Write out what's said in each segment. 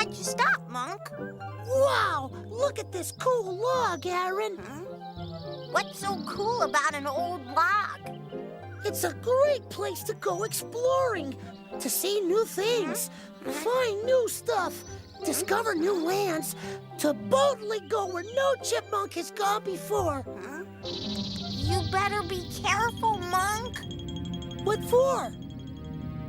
Why'd you stop, Monk? Wow! Look at this cool log, Aaron. What's so cool about an old log? It's a great place to go exploring, to see new things, find new stuff, discover new lands, to boldly go where no chipmunk has gone before. You better be careful, Monk. What for?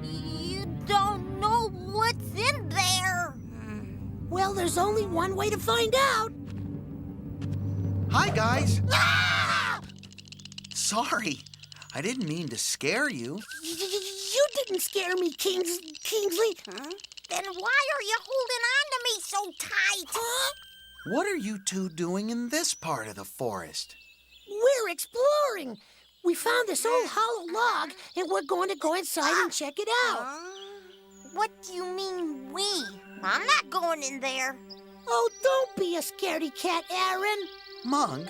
You don't know what's in there. Well, there's only one way to find out. Hi, guys. Ah! Sorry, I didn't mean to scare you. You didn't scare me, Kingsley. Then why are you holding on to me so tight? Huh? What are you two doing in this part of the forest? We're exploring. We found this old hollow log, and we're going to go inside and check it out. What do you mean, we? I'm not going in there. Oh, don't be a scaredy cat, Aaron. Monk,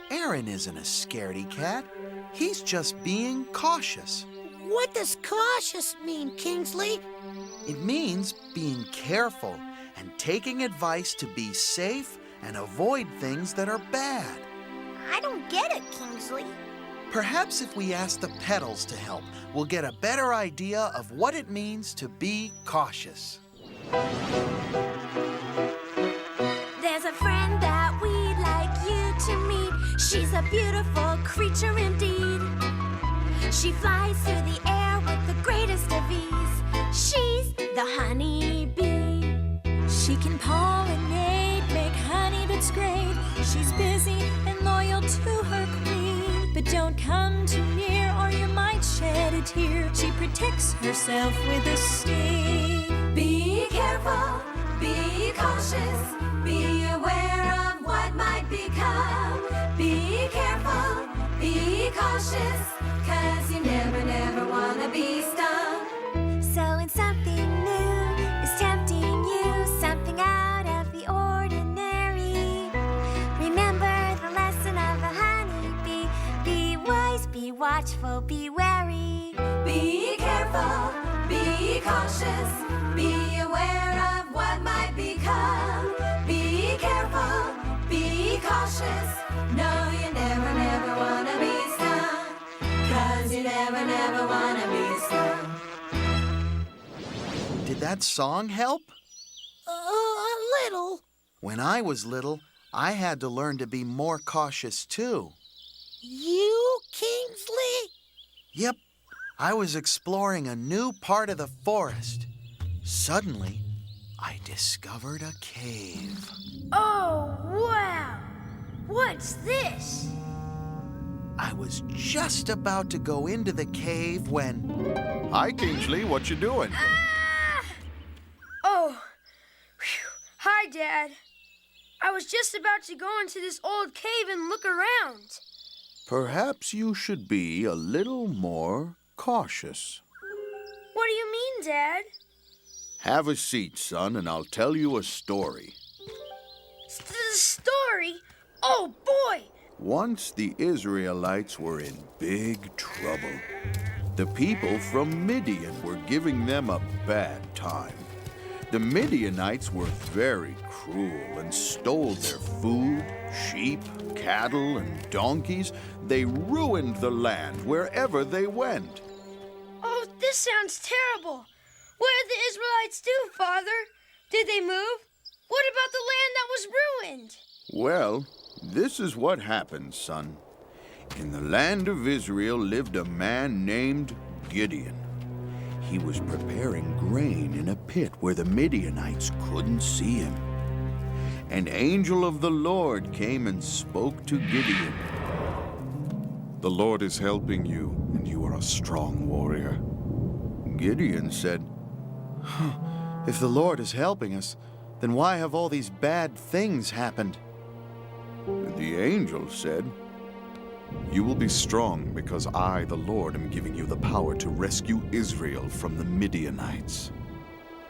Aaron isn't a scaredy cat. He's just being cautious. What does cautious mean, Kingsley? It means being careful and taking advice to be safe and avoid things that are bad. I don't get it, Kingsley. Perhaps if we ask the petals to help, we'll get a better idea of what it means to be cautious. There's a friend that we'd like you to meet. She's a beautiful creature indeed. She flies through the air with the greatest of ease. She's the honey bee. She can pollinate, make honey that's great. She's busy and loyal to her queen. But don't come too near or you might shed a tear. She protects herself with a sting. Be careful, be cautious, be aware of what might become. Be careful, be cautious, 'cause you never, never wanna be stung. So when something new is tempting you, something out of the ordinary, remember the lesson of the honeybee. Be wise, be watchful, be wary. Be careful, be cautious, be aware of what might become. Be careful, be cautious. No, you never, never wanna be stung. 'Cause you never, never wanna be stung. Did that song help? A little. When I was little, I had to learn to be more cautious too. You, Kingsley? Yep, I was exploring a new part of the forest. Suddenly, I discovered a cave. Oh, wow! What's this? I was just about to go into the cave when... Hi, Kingsley. What you doing? Ah! Oh, whew. Hi, Dad. I was just about to go into this old cave and look around. Perhaps you should be a little more cautious. What do you mean, Dad? Have a seat, son, and I'll tell you a story. The story? Oh, boy! Once the Israelites were in big trouble. The people from Midian were giving them a bad time. The Midianites were very cruel and stole their food, sheep, cattle, and donkeys. They ruined the land wherever they went. Oh, this sounds terrible. What did the Israelites do, Father? Did they move? What about the land that was ruined? Well, this is what happened, son. In the land of Israel lived a man named Gideon. He was preparing grain in a pit where the Midianites couldn't see him. An angel of the Lord came and spoke to Gideon. The Lord is helping you, and you are a strong warrior. Gideon said, If the Lord is helping us, then why have all these bad things happened? The angel said, You will be strong because I, the Lord, am giving you the power to rescue Israel from the Midianites.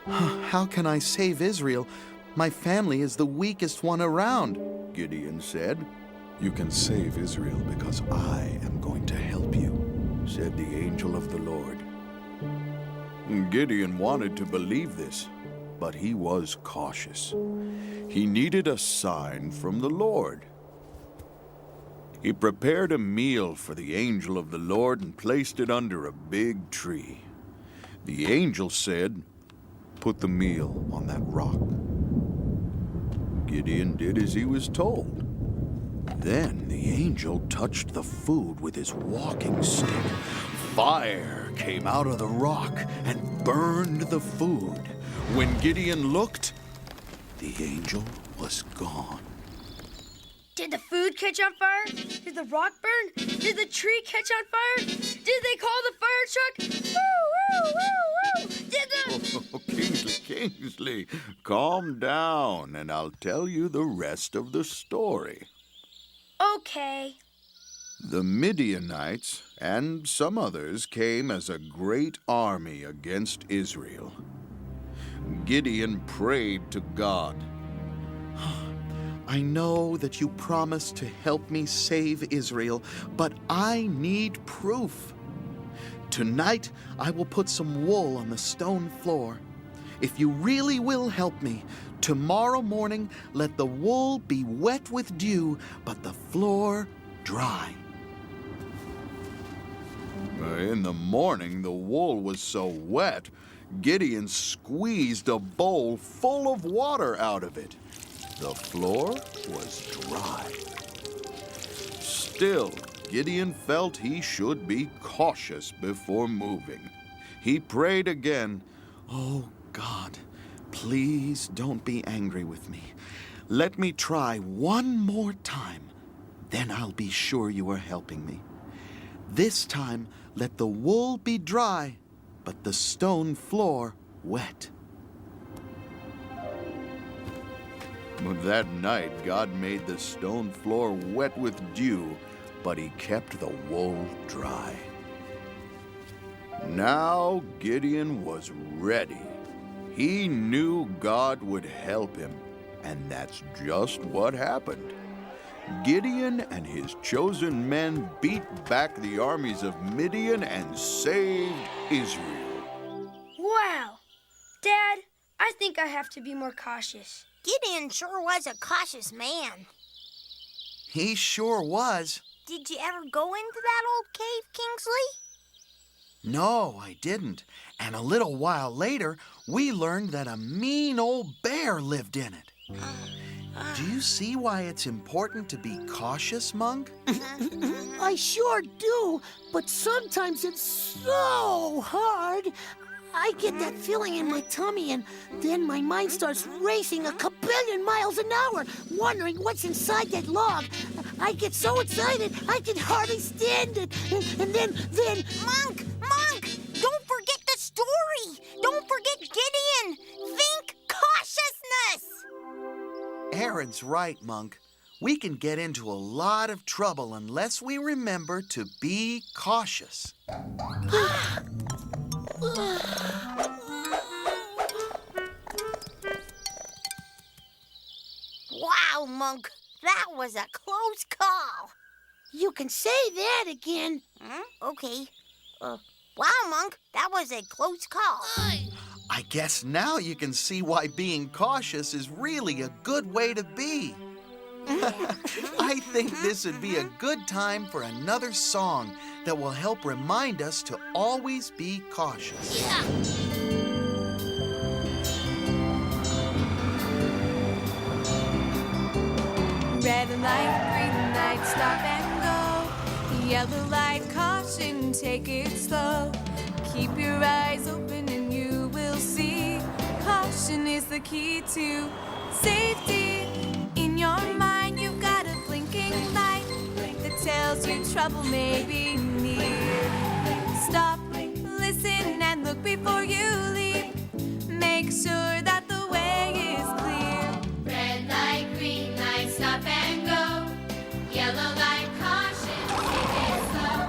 How can I save Israel? My family is the weakest one around. Gideon said. You can save Israel because I am going to help you, said the angel of the Lord. Gideon wanted to believe this, but he was cautious. He needed a sign from the Lord. He prepared a meal for the angel of the Lord and placed it under a big tree. The angel said, "Put the meal on that rock." Gideon did as he was told. Then the angel touched the food with his walking stick. Fire came out of the rock and burned the food. When Gideon looked, the angel was gone. Did the food catch on fire? Did the rock burn? Did the tree catch on fire? Did they call the fire truck? Woo, woo, woo, woo! Did the... Oh, Kingsley, calm down and I'll tell you the rest of the story. Okay. The Midianites and some others came as a great army against Israel. Gideon prayed to God. I know that you promised to help me save Israel, but I need proof. Tonight, I will put some wool on the stone floor. If you really will help me, tomorrow morning let the wool be wet with dew, but the floor dry. In the morning, the wool was so wet, Gideon squeezed a bowl full of water out of it. The floor was dry. Still, Gideon felt he should be cautious before moving. He prayed again. Oh, God, please don't be angry with me. Let me try one more time. Then I'll be sure you are helping me. This time, let the wool be dry, but the stone floor wet. That night, God made the stone floor wet with dew, but he kept the wool dry. Now Gideon was ready. He knew God would help him, and that's just what happened. Gideon and his chosen men beat back the armies of Midian and saved Israel. Wow. Dad, I think I have to be more cautious. Gideon sure was a cautious man. He sure was. Did you ever go into that old cave, Kingsley? No, I didn't. And a little while later, we learned that a mean old bear lived in it. Do you see why it's important to be cautious, Monk? I sure do, but sometimes it's so hard. I get that feeling in my tummy, and then my mind starts racing a kabillion miles an hour, wondering what's inside that log. I get so excited, I can hardly stand it. And then... Monk! Don't forget the story! Don't forget Gideon! Think cautiousness! Aaron's right, Monk. We can get into a lot of trouble unless we remember to be cautious. Wow, Monk, that was a close call. You can say that again. Okay. Wow, Monk, that was a close call. I guess now you can see why being cautious is really a good way to be. I think this would be a good time for another song that will help remind us to always be cautious. Yeah. Red light, green light, stop and go. Yellow light, caution, take it slow. Keep your eyes open and you will see. Caution is the key to safety. In your mind, you've got a blinking light that tells you trouble may be near. Stop, listen, and look before you leave. Make sure that the way is clear. Red light, green light, stop and go. Yellow light, caution, take it slow.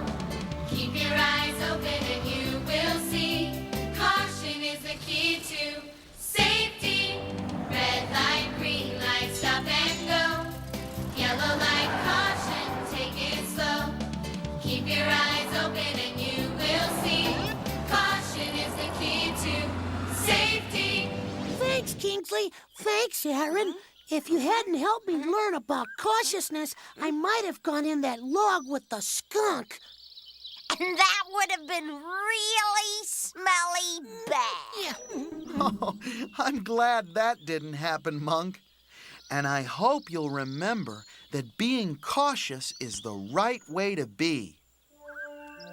Keep your eyes open and you will see. Caution is the key to safety. Red light, green light, stop and go. Yellow light, caution, take it slow. Keep your eyes open and you will see. Caution is the key to safety. Thanks, Thanks, Aaron. If you hadn't helped me learn about cautiousness, I might have gone in that log with the skunk. And that would have been really smelly bad. Oh, I'm glad that didn't happen, Monk. And I hope you'll remember that being cautious is the right way to be.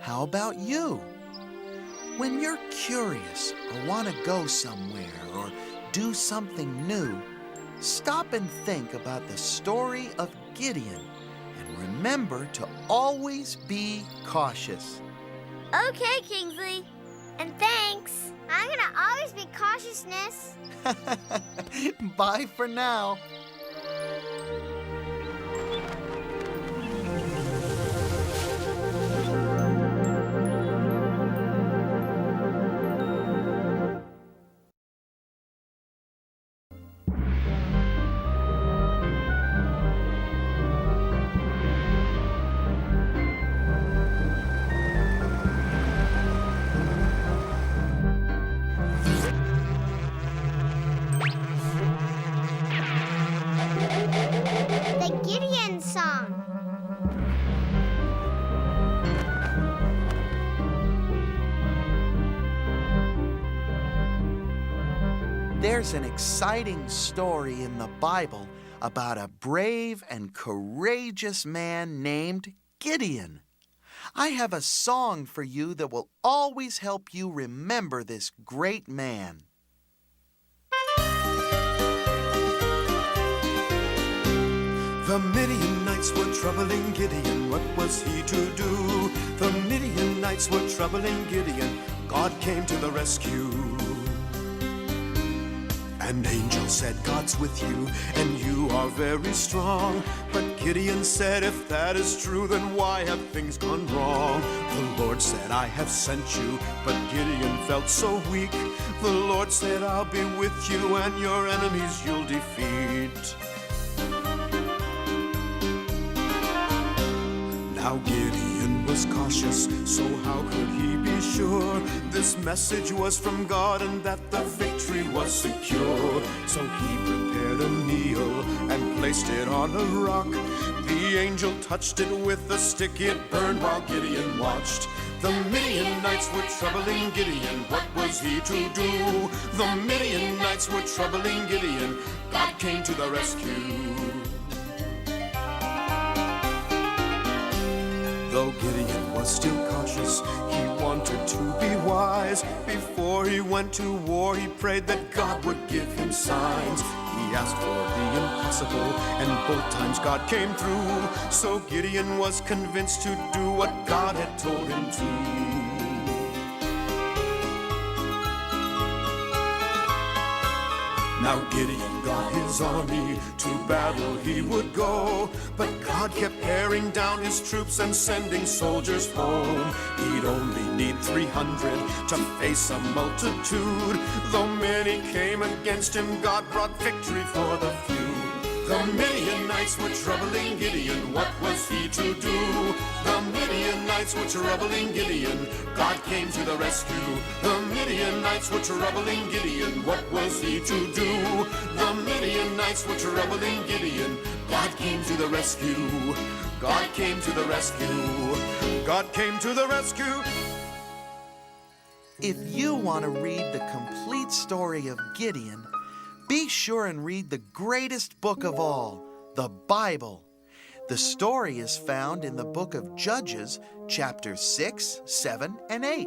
How about you? When you're curious or want to go somewhere or do something new, stop and think about the story of Gideon and remember to always be cautious. Okay, Kingsley. And thanks. I'm gonna always be cautiousness. Bye for now. The Gideon song. There's an exciting story in the Bible about a brave and courageous man named Gideon. I have a song for you that will always help you remember this great man. The Midianites were troubling Gideon. What was he to do? The Midianites were troubling Gideon. God came to the rescue. An angel said, God's with you, and you are very strong. But Gideon said, if that is true, then why have things gone wrong? The Lord said, I have sent you. But Gideon felt so weak. The Lord said, I'll be with you, and your enemies you'll defeat. Now Gideon was cautious, so how could he be sure? This message was from God and that the victory was secure. So he prepared a meal and placed it on a rock. The angel touched it with a stick, it burned while Gideon watched. The Midianites were troubling Gideon, what was he to do? The Midianites were troubling Gideon, God came to the rescue. Though Gideon was still cautious, he wanted to be wise. Before he went to war, he prayed that God would give him signs. He asked for the impossible, and both times God came through. So Gideon was convinced to do what God had told him to. Now Gideon got his army, to battle he would go. But God kept paring down his troops and sending soldiers home. He'd only need 300 to face a multitude. Though many came against him, God brought victory for the few. The Midianites were troubling Gideon, what was he to do? The Midianites were troubling Gideon, God came to the rescue. The Midianites were troubling Gideon, what was he to do? The Midianites were troubling Gideon, God came to the rescue. God came to the rescue. God came to the rescue. If you want to read the complete story of Gideon, be sure and read the greatest book of all, the Bible. The story is found in the book of Judges, chapters 6, 7, and 8.